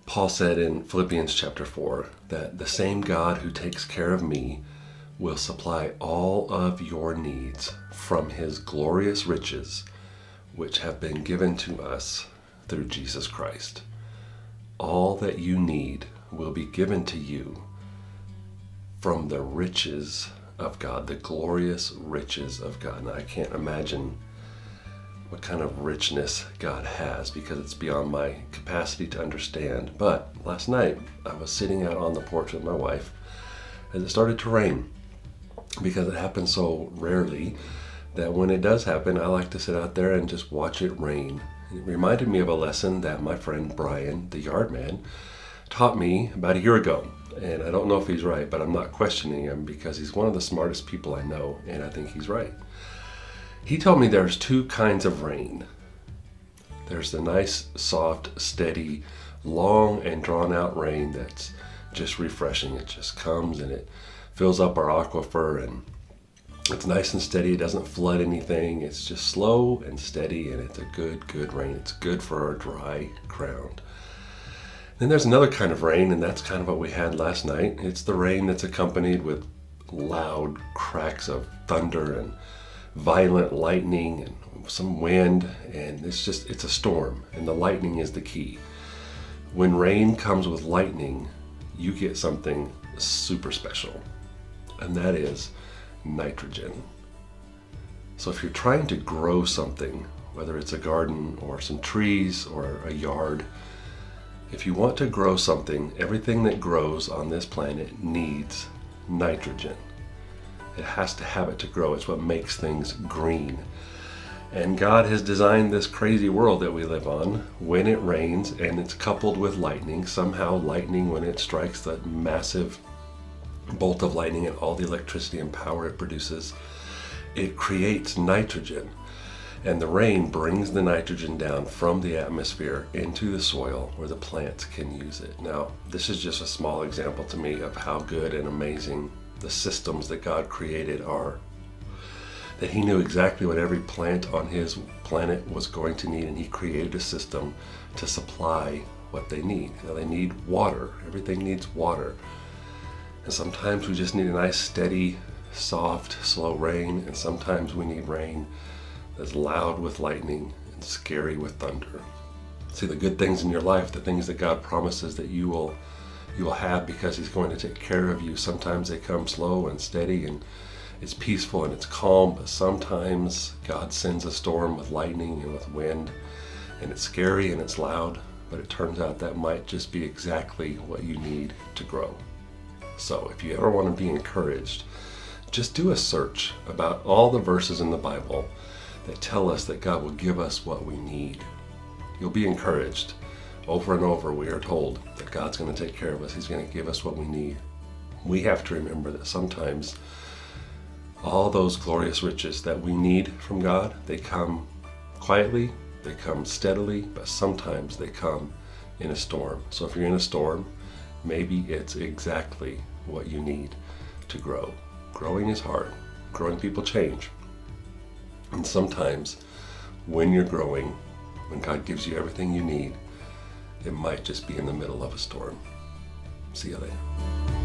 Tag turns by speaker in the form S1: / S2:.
S1: Paul said in Philippians chapter 4 that the same God who takes care of me will supply all of your needs from his glorious riches, which have been given to us through Jesus Christ. All that you need will be given to you from the riches of God, the glorious riches of God. Now, I can't imagine what kind of richness God has because it's beyond my capacity to understand. But last night I was sitting out on the porch with my wife as it started to rain, because it happens so rarely that when it does happen, I like to sit out there and just watch it rain. It reminded me of a lesson that my friend Brian, the yard man, taught me about a year ago. And I don't know if he's right, but I'm not questioning him because he's one of the smartest people I know, and I think he's right. He told me there's two kinds of rain. There's the nice, soft, steady, long and drawn out rain that's just refreshing. It just comes and it fills up our aquifer, and it's nice and steady. It doesn't flood anything. It's just slow and steady, and it's a good rain. It's good for our dry ground. Then there's another kind of rain, and that's kind of what we had last night. It's the rain that's accompanied with loud cracks of thunder and violent lightning and some wind, and it's a storm, and the lightning is the key. When rain comes with lightning, you get something super special, and that is nitrogen. So if you're trying to grow something, whether it's a garden or some trees or a yard, if you want to grow something, everything that grows on this planet needs nitrogen. It has to have it to grow. It's what makes things green. And God has designed this crazy world that we live on. When it rains and it's coupled with lightning, somehow lightning, when it strikes that massive bolt of lightning and all the electricity and power it produces, it creates nitrogen. And the rain brings the nitrogen down from the atmosphere into the soil where the plants can use it. Now, this is just a small example to me of how good and amazing the systems that God created are. That he knew exactly what every plant on his planet was going to need, and he created a system to supply what they need. Now, they need water. Everything needs water. And sometimes we just need a nice, steady, soft, slow rain, and sometimes we need rain that's loud with lightning and scary with thunder. See, the good things in your life, the things that God promises that you will have because he's going to take care of you. Sometimes they come slow and steady and it's peaceful and it's calm, but sometimes God sends a storm with lightning and with wind, and it's scary and it's loud, but it turns out that might just be exactly what you need to grow. So if you ever want to be encouraged, just do a search about all the verses in the Bible that tell us that God will give us what we need. You'll be encouraged. Over and over, we are told that God's going to take care of us. He's going to give us what we need. We have to remember that sometimes all those glorious riches that we need from God, they come quietly, they come steadily, but sometimes they come in a storm. So if you're in a storm, maybe it's exactly what you need to grow. Growing is hard. Growing people change. And sometimes when you're growing, when God gives you everything you need, it might just be in the middle of a storm. See you later.